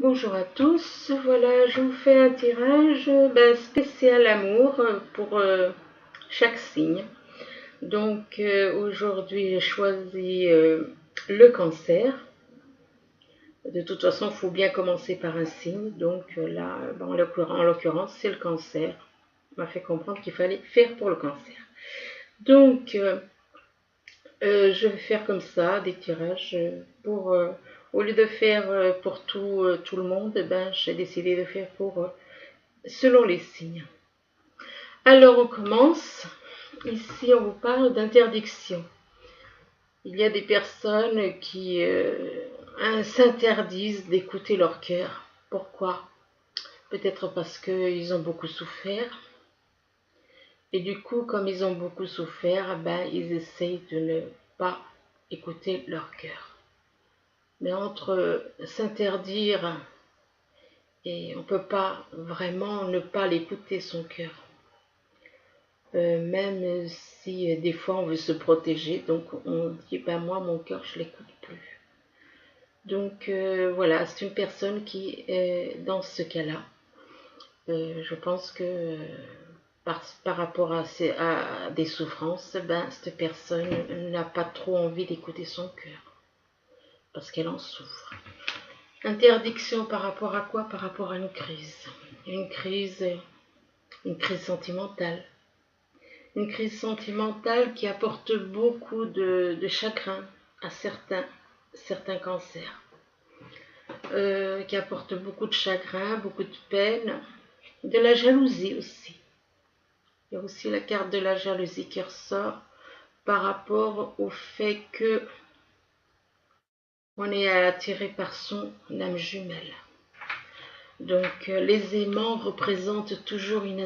Bonjour à tous, voilà, je vous fais un tirage spécial amour pour chaque signe. Donc aujourd'hui j'ai choisi le cancer. De toute façon, il faut bien commencer par un signe. Donc là, en l'occurrence, c'est le cancer. On m'a fait comprendre qu'il fallait faire pour le cancer. Donc je vais faire comme ça, des tirages pour... au lieu de faire pour tout le monde, j'ai décidé de faire pour selon les signes. Alors on commence. Ici on vous parle d'interdiction. Il y a des personnes qui s'interdisent d'écouter leur cœur. Pourquoi? Peut-être parce qu'ils ont beaucoup souffert. Et du coup, comme ils ont beaucoup souffert, ils essayent de ne pas écouter leur cœur. Mais entre s'interdire et on ne peut pas vraiment ne pas l'écouter son cœur. Même si des fois on veut se protéger, donc on dit moi mon cœur je l'écoute plus. Donc voilà, c'est une personne qui est dans ce cas-là. Je pense que par rapport à des souffrances, cette personne n'a pas trop envie d'écouter son cœur parce qu'elle en souffre. Interdiction par rapport à quoi? Par rapport à une crise. Une crise sentimentale. Une crise sentimentale qui apporte beaucoup de chagrin à certains cancers. Qui apporte beaucoup de chagrin, beaucoup de peine, de la jalousie aussi. Il y a aussi la carte de la jalousie qui ressort par rapport au fait que on est attiré par son âme jumelle. Donc les aimants représentent toujours une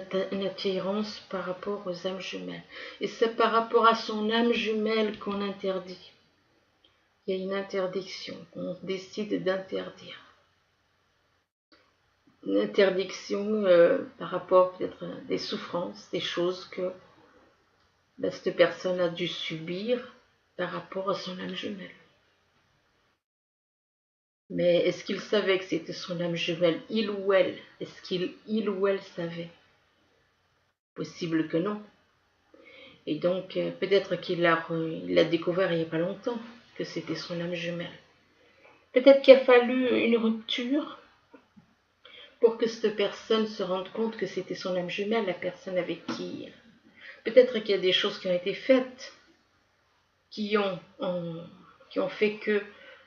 attirance par rapport aux âmes jumelles. Et c'est par rapport à son âme jumelle qu'on interdit. Il y a une interdiction, on décide d'interdire. Une interdiction par rapport peut-être à des souffrances, des choses que cette personne a dû subir par rapport à son âme jumelle. Mais est-ce qu'il savait que c'était son âme jumelle, il ou elle? Est-ce qu'il ou elle savait? Possible que non. Et donc peut-être qu'il l'a découvert il n'y a pas longtemps que c'était son âme jumelle. Peut-être qu'il a fallu une rupture pour que cette personne se rende compte que c'était son âme jumelle, la personne avec qui... Peut-être qu'il y a des choses qui ont été faites qui ont fait que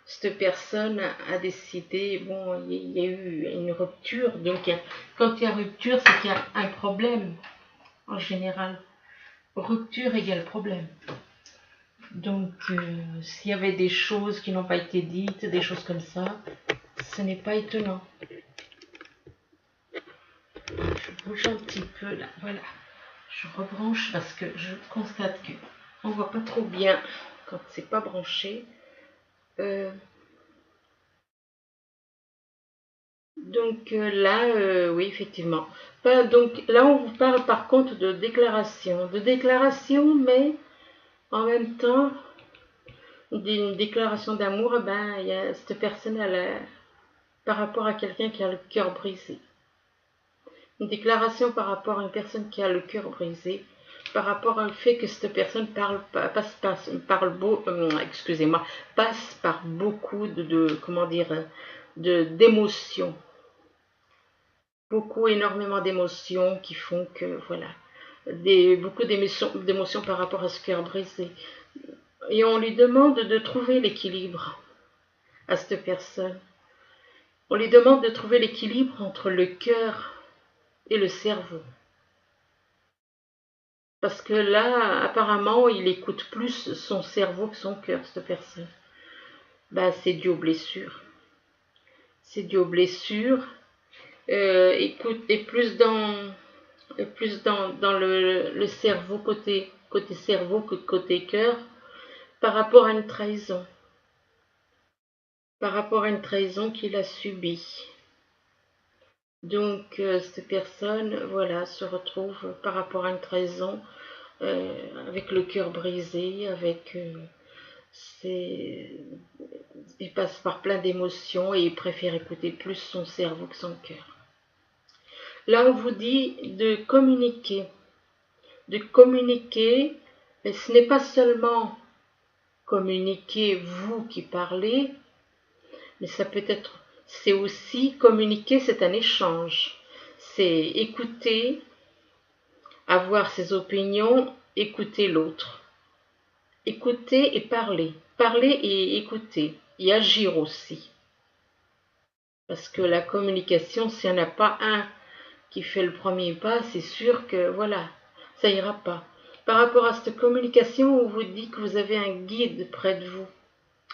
cette personne a décidé, bon, il y a eu une rupture. Donc quand il y a rupture, c'est qu'il y a un problème en général. Rupture égale problème. Donc s'il y avait des choses qui n'ont pas été dites, des choses comme ça, ce n'est pas étonnant. Je bouge un petit peu là, voilà. Je rebranche parce que je constate que on voit pas trop bien quand c'est pas branché. Donc là, oui, effectivement. Donc là, on vous parle par contre de déclaration. De déclaration, mais en même temps, d'une déclaration d'amour, il y a cette personne par rapport à quelqu'un qui a le cœur brisé. Une déclaration par rapport à une personne qui a le cœur brisé, par rapport au fait que cette personne passe par beaucoup d'émotions. Énormément d'émotions qui font que, voilà, beaucoup d'émotions par rapport à ce cœur brisé. Et on lui demande de trouver l'équilibre à cette personne. On lui demande de trouver l'équilibre entre le cœur et le cerveau. Parce que là, apparemment, il écoute plus son cerveau que son cœur, cette personne. C'est dû aux blessures. C'est dû aux blessures. Écoute, et plus dans le cerveau, côté cerveau que côté cœur, par rapport à une trahison. Par rapport à une trahison qu'il a subie. Donc, cette personne, voilà, se retrouve par rapport à une trahison avec le cœur brisé, avec Il passe par plein d'émotions et il préfère écouter plus son cerveau que son cœur. Là, on vous dit de communiquer. De communiquer, mais ce n'est pas seulement communiquer vous qui parlez, mais ça peut être, c'est aussi communiquer, c'est un échange. C'est écouter, avoir ses opinions, écouter l'autre. Écouter et parler. Parler et écouter. Et agir aussi. Parce que la communication, s'il n'y en a pas un qui fait le premier pas, c'est sûr que voilà, ça ira pas. Par rapport à cette communication, on vous dit que vous avez un guide près de vous.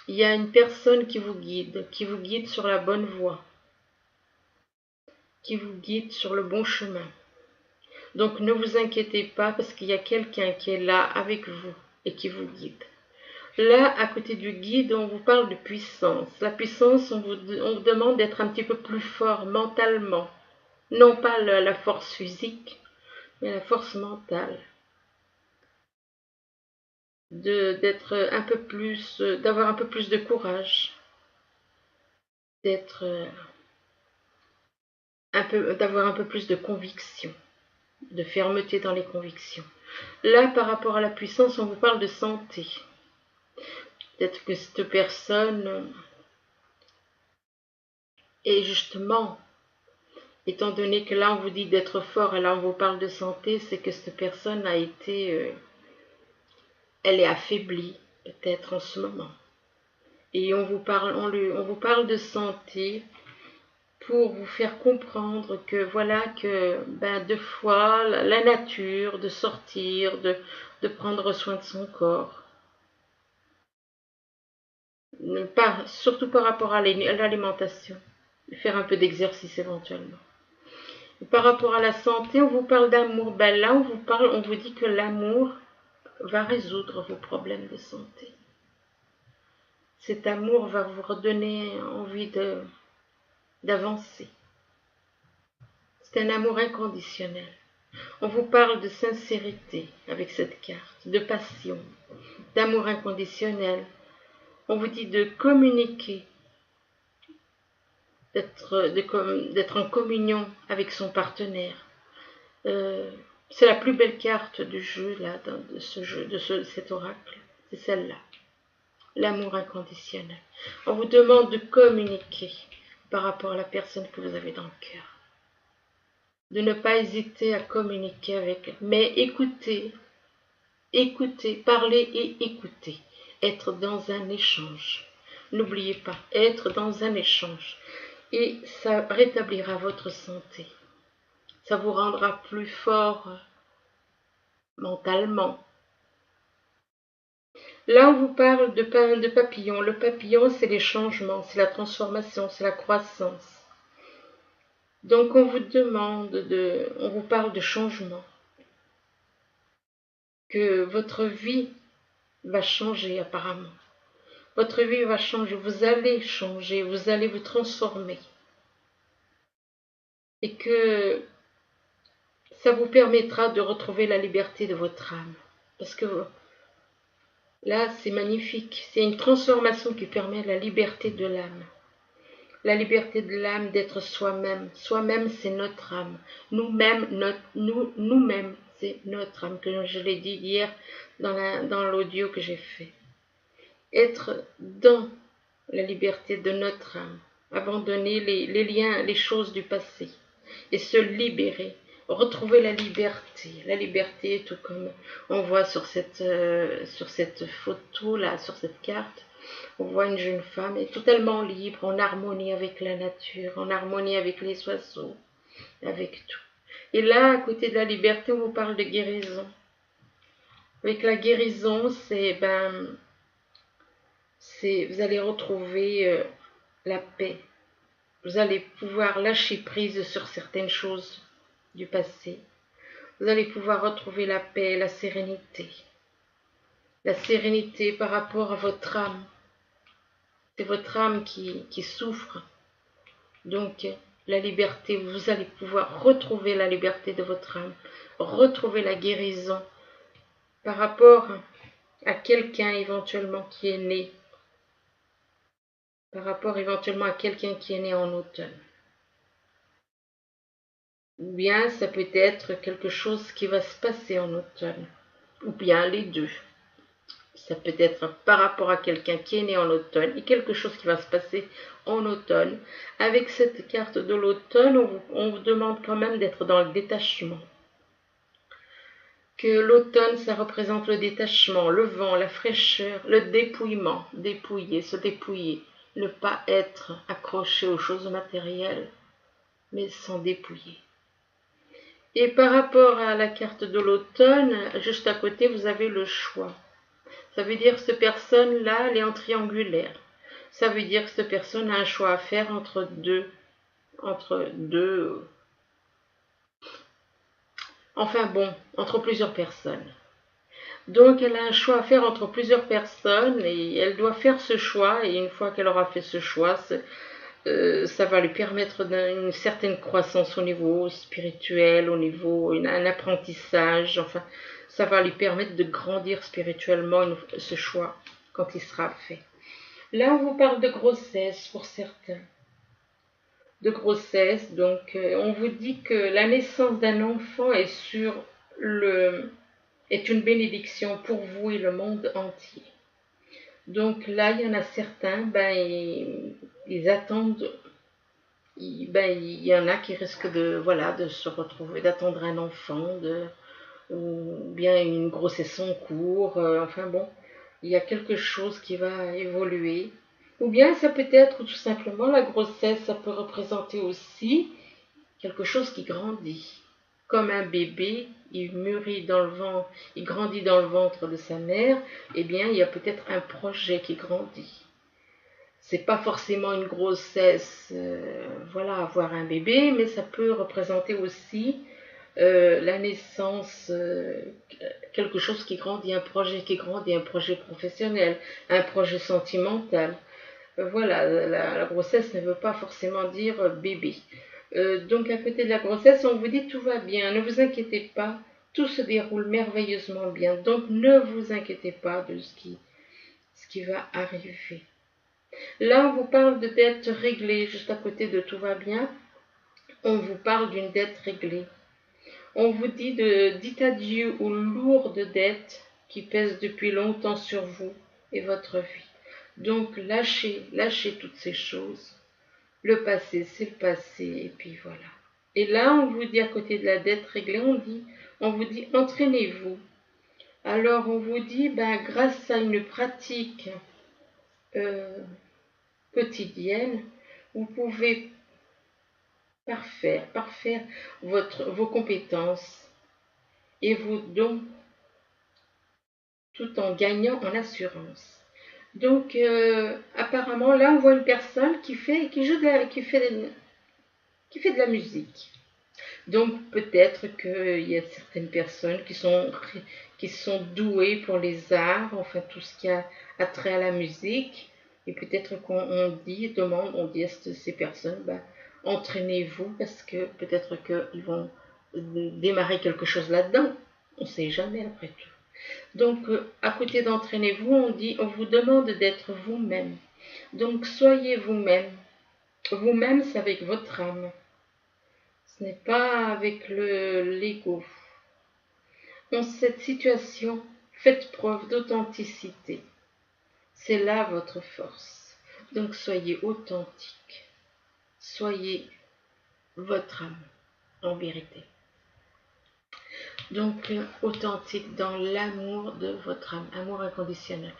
Il y a une personne qui vous guide sur la bonne voie, qui vous guide sur le bon chemin. Donc ne vous inquiétez pas parce qu'il y a quelqu'un qui est là avec vous et qui vous guide. Là, à côté du guide, on vous parle de puissance. La puissance, on vous demande d'être un petit peu plus fort mentalement. Non pas la force physique, mais la force mentale. D'être un peu plus, d'avoir un peu plus de courage. D'avoir un peu plus de conviction, de fermeté dans les convictions. Là, par rapport à la puissance, on vous parle de santé. Peut-être que cette personne est justement, étant donné que là on vous dit d'être fort et là on vous parle de santé, c'est que cette personne a été, elle est affaiblie peut-être en ce moment. Et on vous parle de santé pour vous faire comprendre que voilà que deux fois la nature, de sortir, de prendre soin de son corps. Surtout par rapport à l'alimentation, faire un peu d'exercice éventuellement. Et par rapport à la santé, on vous parle d'amour. Là, on vous dit que l'amour va résoudre vos problèmes de santé. Cet amour va vous redonner envie d'avancer. C'est un amour inconditionnel. On vous parle de sincérité avec cette carte, de passion, d'amour inconditionnel. On vous dit de communiquer, d'être en communion avec son partenaire. C'est la plus belle carte du jeu, là, de ce jeu, cet oracle. C'est celle-là. L'amour inconditionnel. On vous demande de communiquer par rapport à la personne que vous avez dans le cœur. De ne pas hésiter à communiquer avec elle. Mais écoutez, parler et écouter. Être dans un échange. N'oubliez pas, être dans un échange. Et ça rétablira votre santé. Ça vous rendra plus fort mentalement. Là, on vous parle de papillon. Le papillon, c'est les changements, c'est la transformation, c'est la croissance. Donc, on vous parle de changement. Que votre vie va changer apparemment. Votre vie va changer, vous allez changer, vous allez vous transformer. Et que ça vous permettra de retrouver la liberté de votre âme. Parce que là, c'est magnifique. C'est une transformation qui permet la liberté de l'âme. La liberté de l'âme d'être soi-même. Soi-même, c'est notre âme. Nous-mêmes, c'est notre âme, que je l'ai dit hier dans l'audio que j'ai fait. Être dans la liberté de notre âme. Abandonner les liens, les choses du passé. Et se libérer. Retrouver la liberté, tout comme on voit sur cette photo là, sur cette carte, on voit une jeune femme est totalement libre, en harmonie avec la nature, en harmonie avec les oiseaux, avec tout. Et là, à côté de la liberté, on vous parle de guérison. Avec la guérison, vous allez retrouver la paix. Vous allez pouvoir lâcher prise sur certaines choses du passé. Vous allez pouvoir retrouver la paix, la sérénité. La sérénité par rapport à votre âme. C'est votre âme qui souffre. Donc, la liberté, vous allez pouvoir retrouver la liberté de votre âme. Retrouver la guérison par rapport à quelqu'un éventuellement qui est né, par rapport éventuellement à quelqu'un qui est né en automne. Ou bien ça peut être quelque chose qui va se passer en automne, ou bien les deux. Ça peut être par rapport à quelqu'un qui est né en automne et quelque chose qui va se passer en automne. Avec cette carte de l'automne, on vous demande quand même d'être dans le détachement. Que l'automne, ça représente le détachement, le vent, la fraîcheur, le dépouillement, dépouiller, se dépouiller, ne pas être accroché aux choses matérielles, mais s'en dépouiller. Et par rapport à la carte de l'automne, juste à côté, vous avez le choix. Ça veut dire que cette personne-là, elle est en triangulaire. Ça veut dire que cette personne a un choix à faire entre deux, enfin bon, entre plusieurs personnes. Donc elle a un choix à faire entre plusieurs personnes et elle doit faire ce choix. Et une fois qu'elle aura fait ce choix, ça va lui permettre une certaine croissance au niveau spirituel, au niveau un apprentissage. Enfin, ça va lui permettre de grandir spirituellement ce choix quand il sera fait. Là, on vous parle de grossesse pour certains. De grossesse, donc on vous dit que la naissance d'un enfant est est une bénédiction pour vous et le monde entier. Donc là, il y en a certains, ils attendent, il y en a qui risquent de se retrouver, d'attendre un enfant, ou bien une grossesse en cours, enfin bon, il y a quelque chose qui va évoluer. Ou bien ça peut être tout simplement la grossesse, ça peut représenter aussi quelque chose qui grandit. Comme un bébé, il mûrit dans le ventre, il grandit dans le ventre de sa mère, eh bien il y a peut-être un projet qui grandit. C'est pas forcément une grossesse, avoir un bébé, mais ça peut représenter aussi la naissance, quelque chose qui grandit, un projet qui grandit, un projet professionnel, un projet sentimental. La grossesse ne veut pas forcément dire bébé. Donc à côté de la grossesse, on vous dit tout va bien, ne vous inquiétez pas, tout se déroule merveilleusement bien. Donc ne vous inquiétez pas de ce qui va arriver. Là, on vous parle de dette réglée, juste à côté de tout va bien. On vous parle d'une dette réglée. On vous dit dites adieu aux lourdes dettes qui pèsent depuis longtemps sur vous et votre vie. Donc lâchez toutes ces choses. Le passé, c'est le passé, et puis voilà. Et là, on vous dit à côté de la dette réglée, on vous dit entraînez-vous. Alors on vous dit, grâce à une pratique quotidienne, vous pouvez parfaire vos compétences et vos dons tout en gagnant en assurance. Donc apparemment là on voit une personne qui fait de la musique. Donc peut-être qu'il y a certaines personnes qui sont douées pour les arts, enfin tout ce qui a trait à la musique. Et peut-être qu'on dit à ces personnes, entraînez-vous parce que peut-être qu'ils vont démarrer quelque chose là-dedans. On ne sait jamais après tout. Donc à côté d'entraînez-vous, on vous demande d'être vous-même. Donc soyez vous-même. Vous-même, c'est avec votre âme. Ce n'est pas avec l'ego. Dans cette situation, faites preuve d'authenticité. C'est là votre force. Donc soyez authentique. Soyez votre âme, en vérité. Donc authentique dans l'amour de votre âme, amour inconditionnel.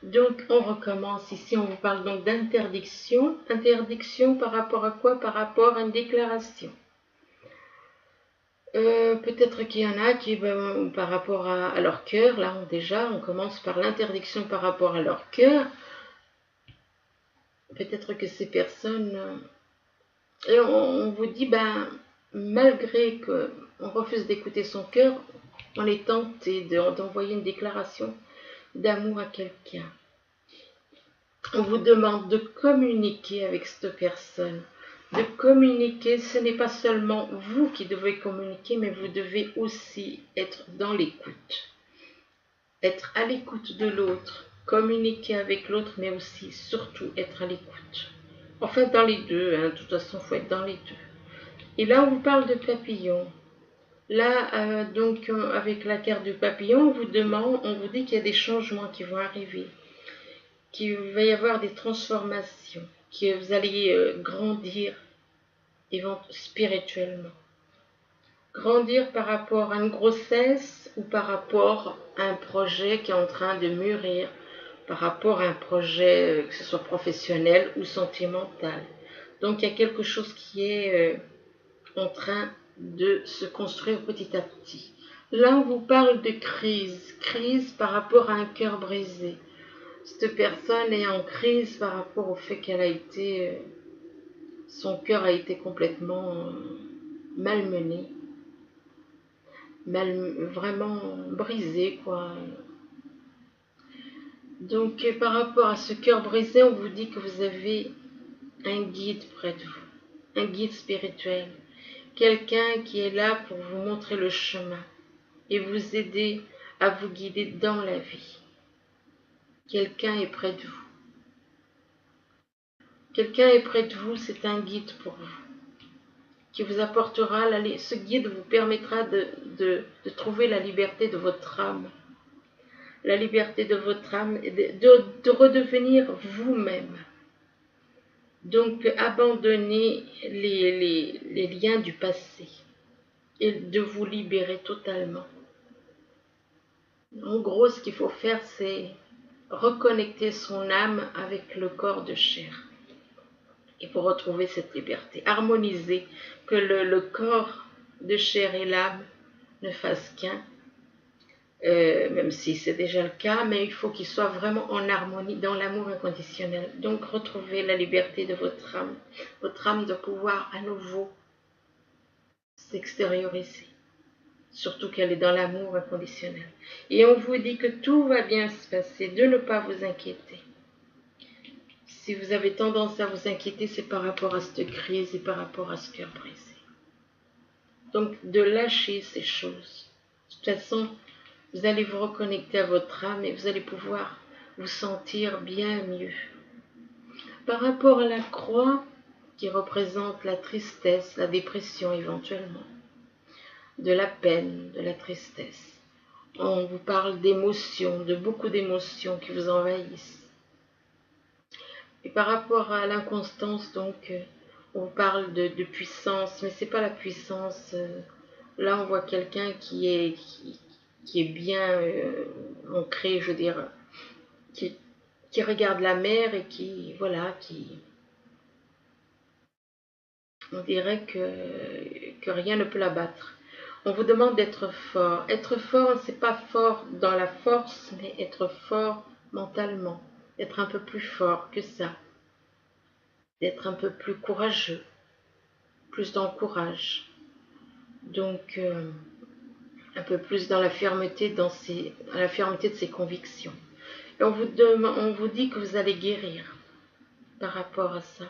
Donc on recommence ici, on vous parle donc d'interdiction. Interdiction par rapport à quoi? Par rapport à une déclaration. Peut-être qu'il y en a qui, par rapport à leur cœur, là on commence par l'interdiction par rapport à leur cœur. Peut-être que ces personnes, et on vous dit, malgré qu'on refuse d'écouter son cœur, on est tenté d'envoyer une déclaration d'amour à quelqu'un. On vous demande de communiquer avec cette personne. De communiquer, ce n'est pas seulement vous qui devez communiquer, mais vous devez aussi être dans l'écoute. être à l'écoute de l'autre, communiquer avec l'autre, mais aussi, surtout, être à l'écoute. Enfin, dans les deux, hein, de toute façon, il faut être dans les deux. Et là, on vous parle de papillon. Là, avec la carte du papillon, on vous dit qu'il y a des changements qui vont arriver, qu'il va y avoir des transformations, que vous allez grandir spirituellement. Grandir par rapport à une grossesse ou par rapport à un projet qui est en train de mûrir, par rapport à un projet, que ce soit professionnel ou sentimental. Donc il y a quelque chose qui est en train de se construire petit à petit. Là, on vous parle de crise par rapport à un cœur brisé. Cette personne est en crise par rapport au fait qu'elle a été, son cœur a été complètement malmené, vraiment brisé, quoi. Donc, par rapport à ce cœur brisé, on vous dit que vous avez un guide près de vous, un guide spirituel, quelqu'un qui est là pour vous montrer le chemin et vous aider à vous guider dans la vie. Quelqu'un est près de vous. Quelqu'un est près de vous, c'est un guide pour vous, qui vous apportera, ce guide vous permettra de trouver la liberté de votre âme. La liberté de votre âme et de redevenir vous-même. Donc, abandonner les liens du passé et de vous libérer totalement. En gros, ce qu'il faut faire, c'est reconnecter son âme avec le corps de chair. Et pour retrouver cette liberté, harmoniser, que le corps de chair et l'âme ne fassent qu'un, même si c'est déjà le cas, mais il faut qu'ils soient vraiment en harmonie dans l'amour inconditionnel. Donc retrouvez la liberté de votre âme de pouvoir à nouveau s'extérioriser, surtout qu'elle est dans l'amour inconditionnel. Et on vous dit que tout va bien se passer, de ne pas vous inquiéter. Si vous avez tendance à vous inquiéter, c'est par rapport à cette crise et par rapport à ce cœur brisé. Donc, de lâcher ces choses. De toute façon, vous allez vous reconnecter à votre âme et vous allez pouvoir vous sentir bien mieux. Par rapport à la croix, qui représente la tristesse, la dépression éventuellement, de la peine, de la tristesse, on vous parle d'émotions, de beaucoup d'émotions qui vous envahissent. Et par rapport à l'inconstance, donc, on parle de puissance, mais c'est pas la puissance. Là, on voit quelqu'un qui est bien ancré, je veux dire, qui regarde la mer et qui, voilà, on dirait que rien ne peut l'abattre. On vous demande d'être fort. Être fort, c'est pas fort dans la force, mais être fort mentalement. Être un peu plus fort que ça. D'être un peu plus courageux. Plus dans le courage. Donc, un peu plus dans la fermeté, dans la fermeté de ses convictions. Et on vous dit que vous allez guérir par rapport à ça.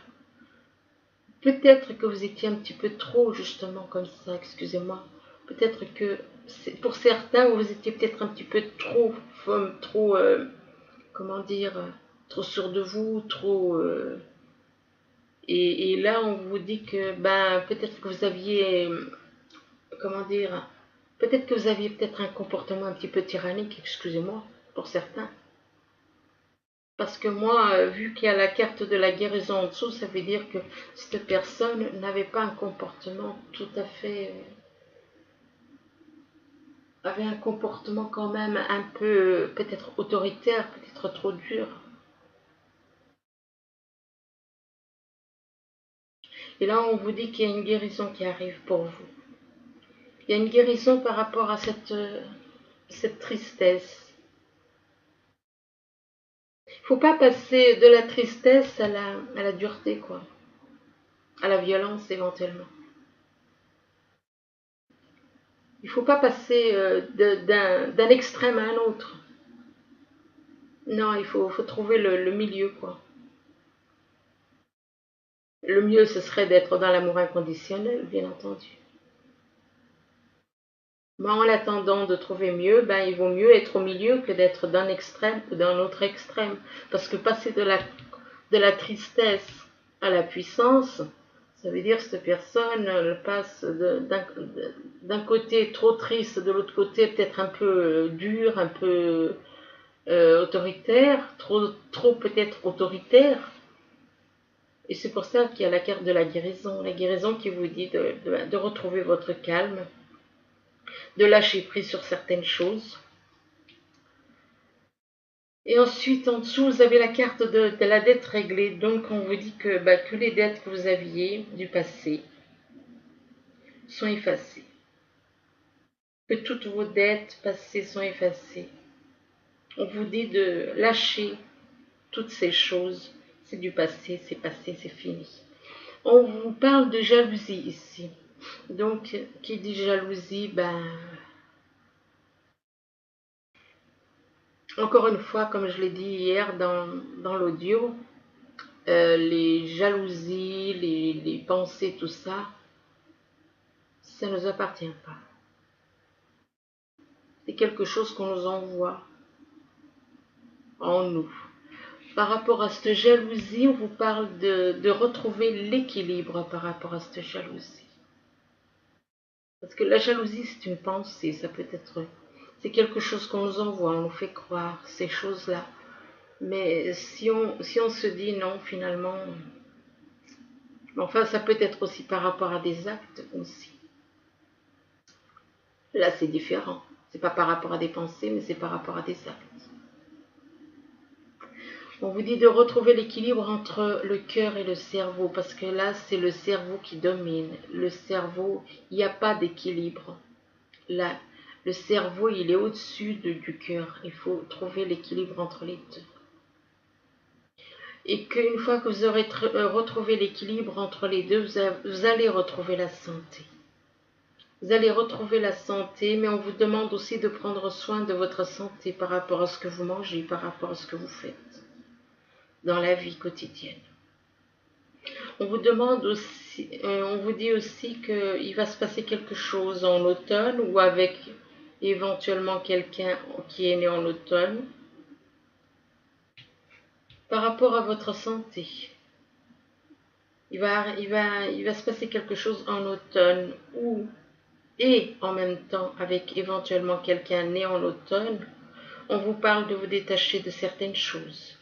Peut-être que vous étiez un petit peu trop, justement, comme ça, excusez-moi. Peut-être que, pour certains, vous étiez peut-être un petit peu trop, comment dire, trop sûr de vous, trop... et là, on vous dit que, peut-être que vous aviez, comment dire, peut-être que vous aviez peut-être un comportement un petit peu tyrannique, excusez-moi, pour certains. Parce que moi, vu qu'il y a la carte de la guérison en dessous, ça veut dire que cette personne n'avait pas un comportement tout à fait... avait un comportement quand même un peu, peut-être autoritaire, peut-être trop dur. Et là, on vous dit qu'il y a une guérison qui arrive pour vous. Il y a une guérison par rapport à cette tristesse. Il ne faut pas passer de la tristesse à la dureté, quoi. À la violence, éventuellement. Il ne faut pas passer d'un extrême à un autre. Non, il faut trouver le milieu, quoi. Le mieux, ce serait d'être dans l'amour inconditionnel, bien entendu. Mais en attendant de trouver mieux, ben, il vaut mieux être au milieu que d'être d'un extrême ou d'un autre extrême. Parce que passer de la tristesse à la puissance, ça veut dire que cette personne elle passe d'un côté trop triste, de l'autre côté peut-être un peu dur, un peu autoritaire, trop peut-être autoritaire. Et c'est pour ça qu'il y a la carte de la guérison qui vous dit de retrouver votre calme, de lâcher prise sur certaines choses. Et ensuite, en dessous, vous avez la carte de la dette réglée. Donc, on vous dit que les dettes que vous aviez du passé sont effacées. Que toutes vos dettes passées sont effacées. On vous dit de lâcher toutes ces choses. C'est du passé, c'est fini. On vous parle de jalousie ici. Donc, qui dit jalousie, encore une fois, comme je l'ai dit hier dans l'audio, les jalousies, les pensées, tout ça, ça ne nous appartient pas. C'est quelque chose qu'on nous envoie en nous. Par rapport à cette jalousie, on vous parle de retrouver l'équilibre par rapport à cette jalousie. Parce que la jalousie, c'est une pensée, ça peut être... C'est quelque chose qu'on nous envoie, on nous fait croire ces choses-là. Mais si on se dit non, finalement... Enfin, ça peut être aussi par rapport à des actes aussi. Là, c'est différent. C'est pas par rapport à des pensées, mais c'est par rapport à des actes. On vous dit de retrouver l'équilibre entre le cœur et le cerveau, parce que là, c'est le cerveau qui domine. Le cerveau, il n'y a pas d'équilibre. Là, le cerveau, il est au-dessus du cœur. Il faut trouver l'équilibre entre les deux. Et qu'une fois que vous aurez retrouvé l'équilibre entre les deux, vous allez retrouver la santé. Vous allez retrouver la santé, mais on vous demande aussi de prendre soin de votre santé par rapport à ce que vous mangez, par rapport à ce que vous faites dans la vie quotidienne. On vous demande aussi, on vous dit aussi qu'il va se passer quelque chose en automne ou avec éventuellement quelqu'un qui est né en automne par rapport à votre santé. Il va se passer quelque chose en automne et en même temps avec éventuellement quelqu'un né en automne. On vous parle de vous détacher de certaines choses.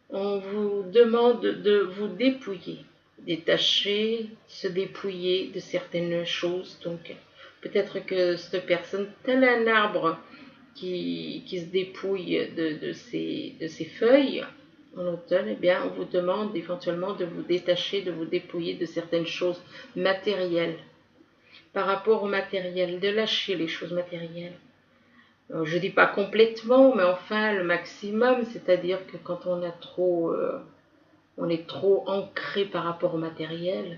On vous demande de vous dépouiller, détacher, se dépouiller de certaines choses. Donc, peut-être que cette personne, tel un arbre qui se dépouille de ses feuilles en automne, eh bien, on vous demande éventuellement de vous détacher, de vous dépouiller de certaines choses matérielles. Par rapport au matériel, de lâcher les choses matérielles. Je ne dis pas complètement, mais enfin le maximum, c'est-à-dire que quand on est trop ancré par rapport au matériel,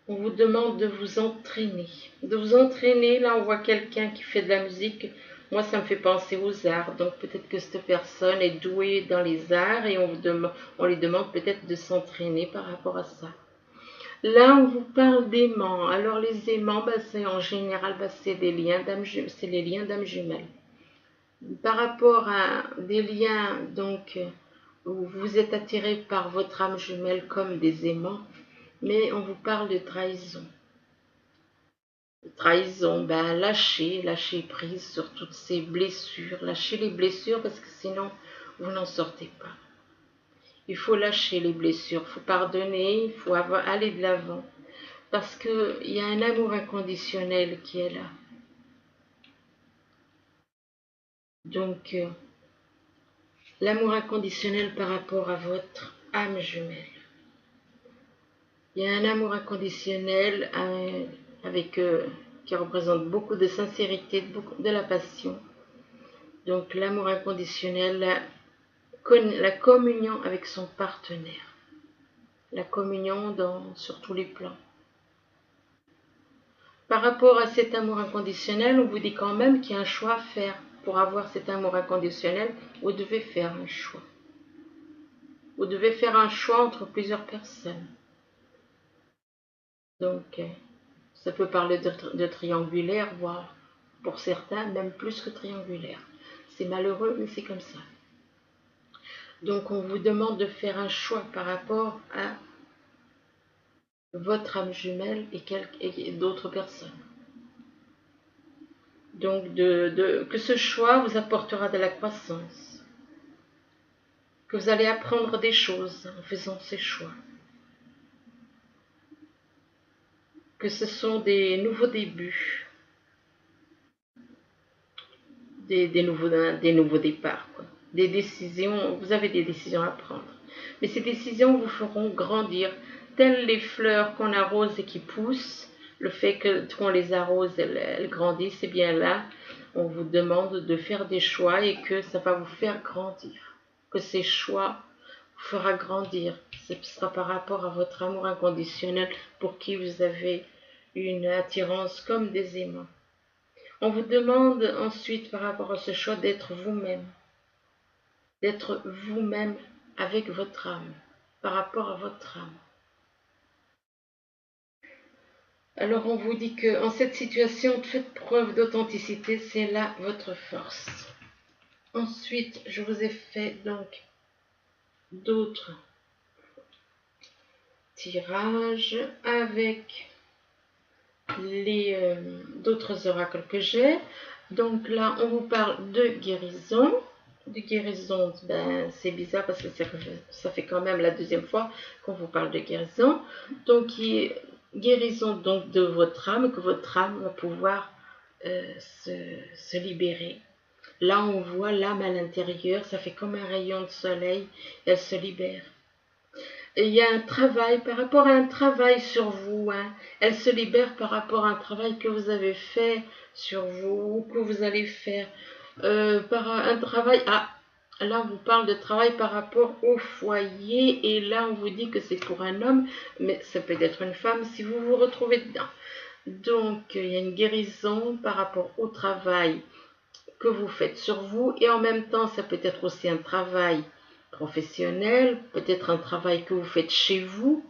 on vous demande de vous entraîner. De vous entraîner, là on voit quelqu'un qui fait de la musique, moi ça me fait penser aux arts, donc peut-être que cette personne est douée dans les arts et on lui demande peut-être de s'entraîner par rapport à ça. Là, on vous parle d'aimants. Alors, les aimants, c'est en général, c'est les liens d'âme jumelle. Par rapport à des liens, donc, où vous êtes attiré par votre âme jumelle comme des aimants, mais on vous parle de trahison. Trahison, lâchez prise sur toutes ces blessures. Lâchez les blessures parce que sinon, vous n'en sortez pas. Il faut lâcher les blessures, il faut pardonner, il faut aller de l'avant. Parce qu'il y a un amour inconditionnel qui est là. Donc, l'amour inconditionnel par rapport à votre âme jumelle. Il y a un amour inconditionnel qui représente beaucoup de sincérité, de la passion. Donc, l'amour inconditionnel, la communion avec son partenaire. La communion sur tous les plans. Par rapport à cet amour inconditionnel, on vous dit quand même qu'il y a un choix à faire. Pour avoir cet amour inconditionnel, vous devez faire un choix. Vous devez faire un choix entre plusieurs personnes. Donc, Ça peut parler de triangulaire, voire pour certains, même plus que triangulaire. C'est malheureux, mais c'est comme ça. Donc on vous demande de faire un choix par rapport à votre âme jumelle et d'autres personnes. Donc que ce choix vous apportera de la croissance, que vous allez apprendre des choses en faisant ces choix, que ce sont des nouveaux débuts, des nouveaux départs, quoi. Des décisions, vous avez des décisions à prendre. Mais ces décisions vous feront grandir, telles les fleurs qu'on arrose et qui poussent, le fait qu'on les arrose, elles grandissent, et bien là, on vous demande de faire des choix et que ça va vous faire grandir. Que ces choix vous fera grandir. Ce sera par rapport à votre amour inconditionnel pour qui vous avez une attirance comme des aimants. On vous demande ensuite par rapport à ce choix d'être vous-même avec votre âme, par rapport à votre âme. Alors on vous dit que en cette situation, faites preuve d'authenticité, c'est là votre force. Ensuite, je vous ai fait donc d'autres tirages avec les d'autres oracles que j'ai. Donc là, on vous parle de guérison. De guérison, ben, c'est bizarre parce que ça fait quand même la deuxième fois qu'on vous parle de guérison. Donc, guérison donc de votre âme, que votre âme va pouvoir se libérer. Là, on voit l'âme à l'intérieur, ça fait comme un rayon de soleil, elle se libère. Et il y a un travail, par rapport à un travail sur vous, hein, elle se libère par rapport à un travail que vous avez fait sur vous, ou que vous allez faire. Par un travail, là on vous parle de travail par rapport au foyer, et là on vous dit que c'est pour un homme, mais ça peut être une femme si vous vous retrouvez dedans. Donc il y a une guérison par rapport au travail que vous faites sur vous, et en même temps ça peut être aussi un travail professionnel, peut-être un travail que vous faites chez vous,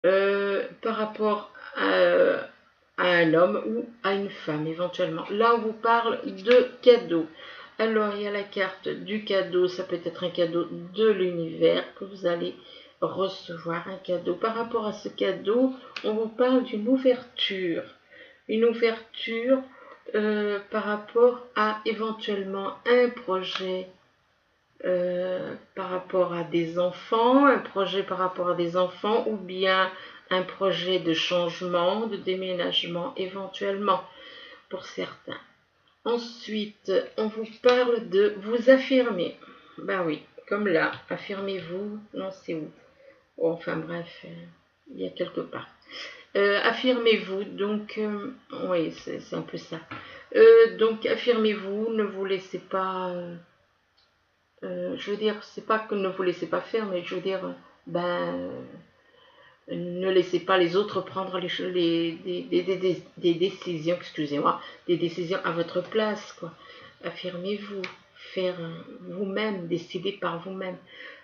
par rapport à un homme ou à une femme éventuellement. Là on vous parle de cadeaux. Alors il y a la carte du cadeau, ça peut être un cadeau de l'univers que vous allez recevoir, un cadeau. Par rapport à ce cadeau, on vous parle d'une ouverture. Une ouverture par rapport à éventuellement un projet par rapport à des enfants, un projet par rapport à des enfants, ou bien un projet de changement, de déménagement éventuellement pour certains. Ensuite, on vous parle de vous affirmer. Ben oui, comme là, affirmez-vous, non c'est où? Oh, enfin bref, il y a quelque part. Affirmez-vous, donc, oui, c'est un peu ça. Donc, affirmez-vous, ne vous laissez pas... je veux dire, c'est pas que ne vous laissez pas faire, mais je veux dire, ben, ne laissez pas les autres prendre des décisions, excusez-moi, des décisions à votre place, quoi. Affirmez-vous, faire vous-même, décider par vous-même.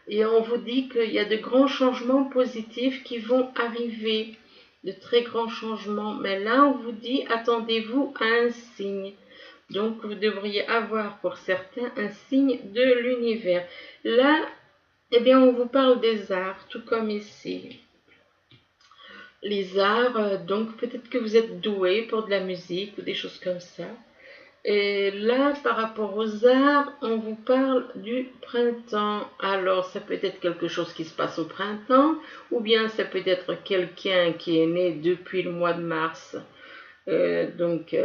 Et on vous dit qu'il y a de grands changements positifs qui vont arriver, de très grands changements. Mais là, on vous dit, attendez-vous à un signe. Donc, vous devriez avoir pour certains un signe de l'univers. Là, eh bien, on vous parle des arts, tout comme ici. Les arts, donc peut-être que vous êtes doué pour de la musique ou des choses comme ça. Et là, par rapport aux arts, on vous parle du printemps. Alors, ça peut être quelque chose qui se passe au printemps, ou bien ça peut être quelqu'un qui est né depuis le mois de mars, donc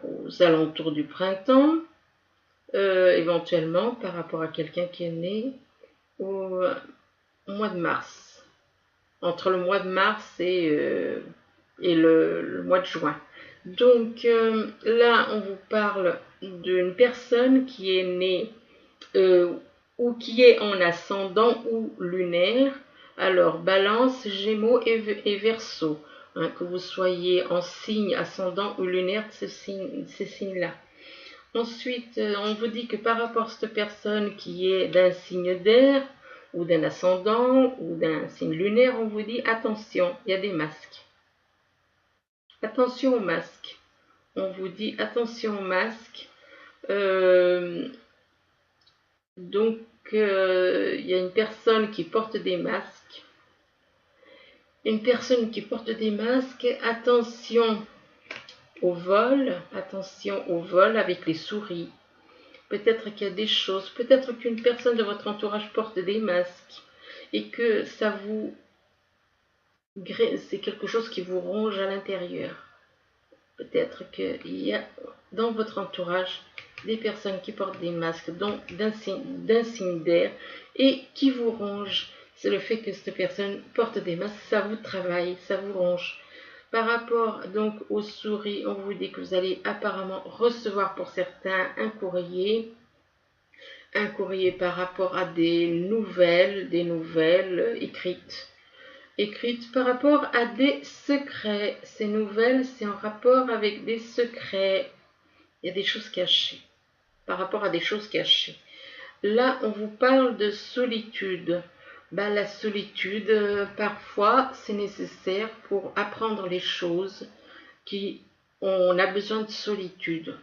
aux alentours du printemps, éventuellement par rapport à quelqu'un qui est né au mois de mars. Entre le mois de mars et le mois de juin. Donc là, on vous parle d'une personne qui est née ou qui est en ascendant ou lunaire. Alors, Balance, Gémeaux et Verseau. Hein, que vous soyez en signe ascendant ou lunaire, ces signes-là. Ensuite, on vous dit que par rapport à cette personne qui est d'un signe d'air, ou d'un ascendant, ou d'un signe lunaire, on vous dit attention, il y a des masques. Attention au masque. On vous dit attention au masque. Donc, il y a une personne qui porte des masques. Une personne qui porte des masques, attention au vol avec les souris. Peut-être qu'il y a des choses, peut-être qu'une personne de votre entourage porte des masques et que c'est quelque chose qui vous ronge à l'intérieur. Peut-être qu'il y a dans votre entourage des personnes qui portent des masques d'un signe d'air et qui vous rongent. C'est le fait que cette personne porte des masques, ça vous travaille, ça vous ronge. Par rapport donc aux souris, on vous dit que vous allez apparemment recevoir pour certains un courrier par rapport à des nouvelles écrites par rapport à des secrets. Ces nouvelles, c'est en rapport avec des secrets. Il y a des choses cachées, par rapport à des choses cachées. Là, on vous parle de solitude. La solitude, parfois, c'est nécessaire pour apprendre les choses. On a besoin de solitude.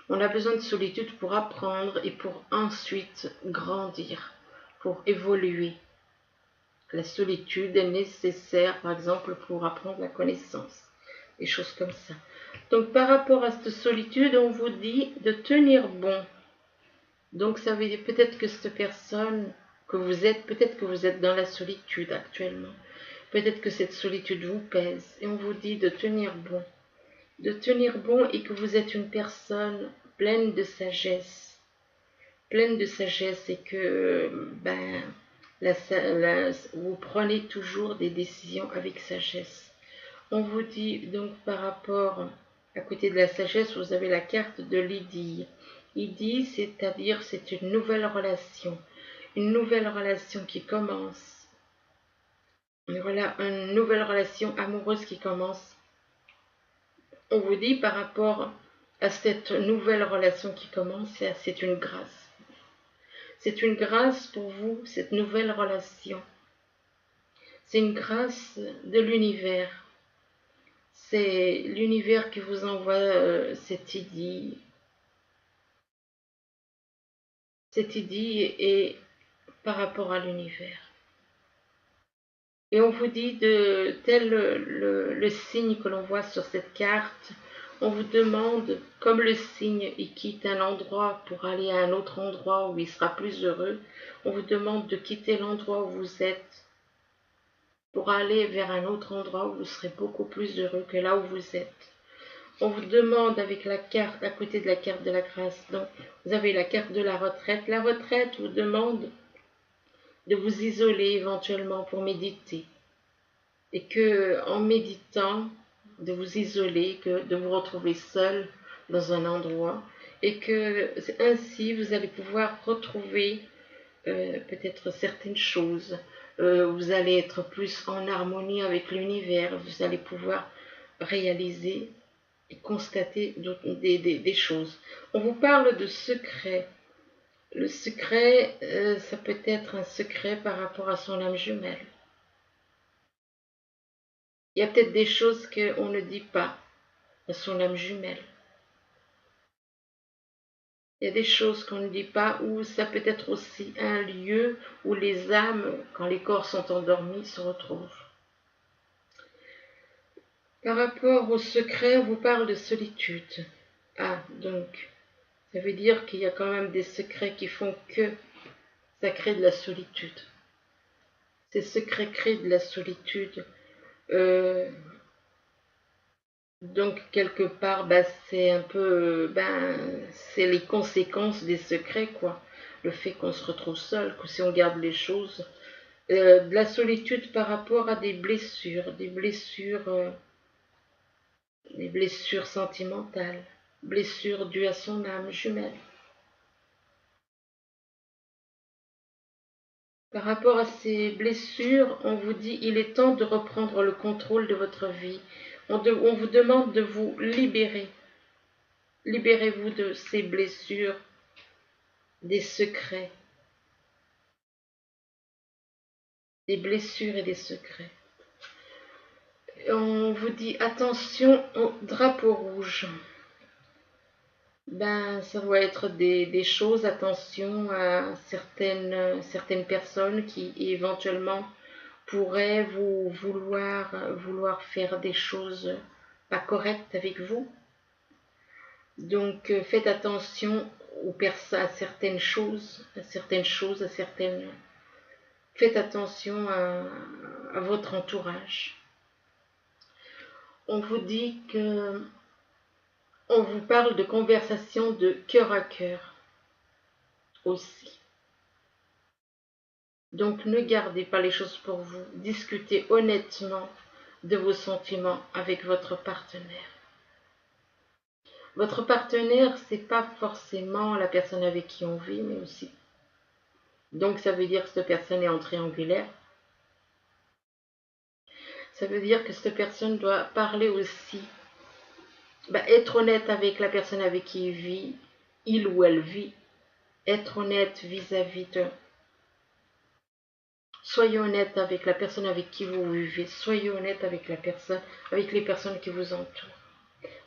On a besoin de solitude pour apprendre et pour ensuite grandir, pour évoluer. La solitude est nécessaire, par exemple, pour apprendre la connaissance, des choses comme ça. Donc, par rapport à cette solitude, on vous dit de tenir bon. Donc, ça veut dire peut-être que cette personne peut-être que vous êtes dans la solitude actuellement. Peut-être que cette solitude vous pèse. Et on vous dit de tenir bon. De tenir bon et que vous êtes une personne pleine de sagesse. Pleine de sagesse et que, vous prenez toujours des décisions avec sagesse. On vous dit donc par rapport, à côté de la sagesse, vous avez la carte de l'idylle. Idylle, c'est-à-dire c'est une nouvelle relation qui commence. Voilà, une nouvelle relation amoureuse qui commence. On vous dit par rapport à cette nouvelle relation qui commence, c'est une grâce. C'est une grâce pour vous, cette nouvelle relation. C'est une grâce de l'univers. C'est l'univers qui vous envoie cette idylle. Cette idylle est par rapport à l'univers. Et on vous dit tel le signe que l'on voit sur cette carte, on vous demande, comme le signe, il quitte un endroit pour aller à un autre endroit où il sera plus heureux, on vous demande de quitter l'endroit où vous êtes pour aller vers un autre endroit où vous serez beaucoup plus heureux que là où vous êtes. On vous demande avec la carte, à côté de la carte de la grâce, donc vous avez la carte de la retraite. La retraite vous demande de vous isoler éventuellement pour méditer. Et que en méditant, de vous isoler, de vous retrouver seul dans un endroit. Et que ainsi vous allez pouvoir retrouver peut-être certaines choses. Vous allez être plus en harmonie avec l'univers. Vous allez pouvoir réaliser et constater des choses. On vous parle de secret. Le secret, ça peut être un secret par rapport à son âme jumelle. Il y a peut-être des choses qu'on ne dit pas à son âme jumelle. Il y a des choses qu'on ne dit pas, ou ça peut être aussi un lieu où les âmes, quand les corps sont endormis, se retrouvent. Par rapport au secret, on vous parle de solitude. Ah, donc, ça veut dire qu'il y a quand même des secrets qui font que ça crée de la solitude. Ces secrets créent de la solitude. Donc, quelque part, c'est un peu, c'est les conséquences des secrets, quoi. Le fait qu'on se retrouve seul, que si on garde les choses. De la solitude par rapport à des blessures sentimentales, blessures dues à son âme jumelle. Par rapport à ces blessures, on vous dit il est temps de reprendre le contrôle de votre vie. On vous demande de vous libérer. Libérez-vous de ces blessures, des secrets, des blessures et des secrets. On vous dit attention au drapeau rouge. Ben, ça doit être des choses, attention à certaines personnes qui éventuellement pourraient vous vouloir faire des choses pas correctes avec vous. Donc faites attention à certaines choses, faites attention à votre entourage. On vous dit que on vous parle de conversation de cœur à cœur aussi. Donc ne gardez pas les choses pour vous, discutez honnêtement de vos sentiments avec votre partenaire. Votre partenaire, c'est pas forcément la personne avec qui on vit, mais aussi. Donc ça veut dire que cette personne est en triangulaire. Ça veut dire que cette personne doit parler aussi, être honnête avec la personne avec qui il vit, il ou elle vit, être honnête vis-à-vis de. Soyez honnête avec la personne avec qui vous vivez, soyez honnête avec avec les personnes qui vous entourent.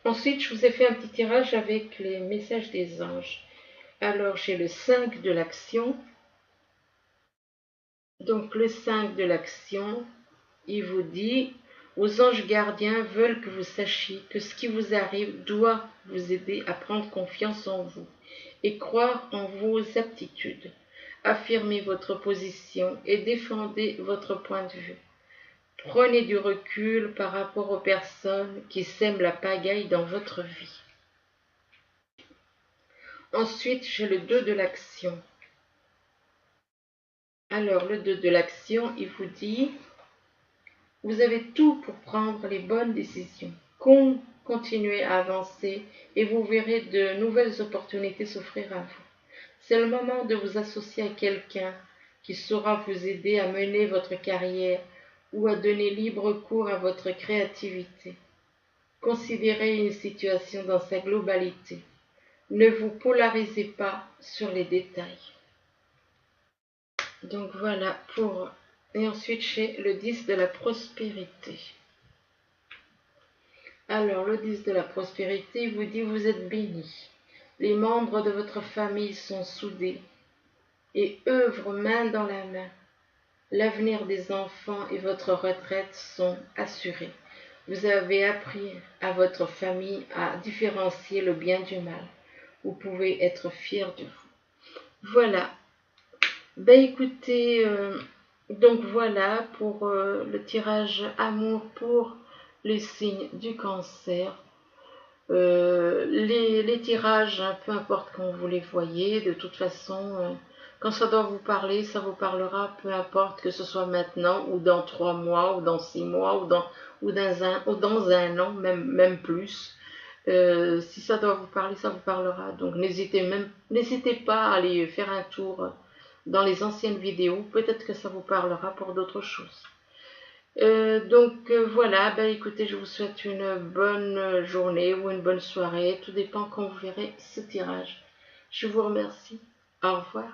Ensuite, je vous ai fait un petit tirage avec les messages des anges. Alors, j'ai le 5 de l'action. Donc, le 5 de l'action, il vous dit, vos anges gardiens veulent que vous sachiez que ce qui vous arrive doit vous aider à prendre confiance en vous et croire en vos aptitudes. Affirmez votre position et défendez votre point de vue. Prenez du recul par rapport aux personnes qui sèment la pagaille dans votre vie. Ensuite, j'ai le 2 de l'action. Alors, le 2 de l'action, il vous dit, vous avez tout pour prendre les bonnes décisions. Continuez à avancer et vous verrez de nouvelles opportunités s'offrir à vous. C'est le moment de vous associer à quelqu'un qui saura vous aider à mener votre carrière ou à donner libre cours à votre créativité. Considérez une situation dans sa globalité. Ne vous polarisez pas sur les détails. Donc voilà pour... Et ensuite j'ai le 10 de la prospérité. Alors le 10 de la prospérité vous dit vous êtes bénis. Les membres de votre famille sont soudés et œuvrent main dans la main. L'avenir des enfants et votre retraite sont assurés. Vous avez appris à votre famille à différencier le bien du mal. Vous pouvez être fiers de vous. Voilà. Ben écoutez, donc voilà pour le tirage amour pour les signes du cancer. Les tirages, hein, peu importe quand vous les voyez, de toute façon, quand ça doit vous parler, ça vous parlera, peu importe que ce soit maintenant, ou dans 3 mois, ou dans 6 mois, ou dans un an, même plus. Si ça doit vous parler, ça vous parlera. Donc n'hésitez pas à aller faire un tour dans les anciennes vidéos, peut-être que ça vous parlera pour d'autres choses. Voilà, écoutez, je vous souhaite une bonne journée ou une bonne soirée, tout dépend quand vous verrez ce tirage. Je vous remercie, au revoir.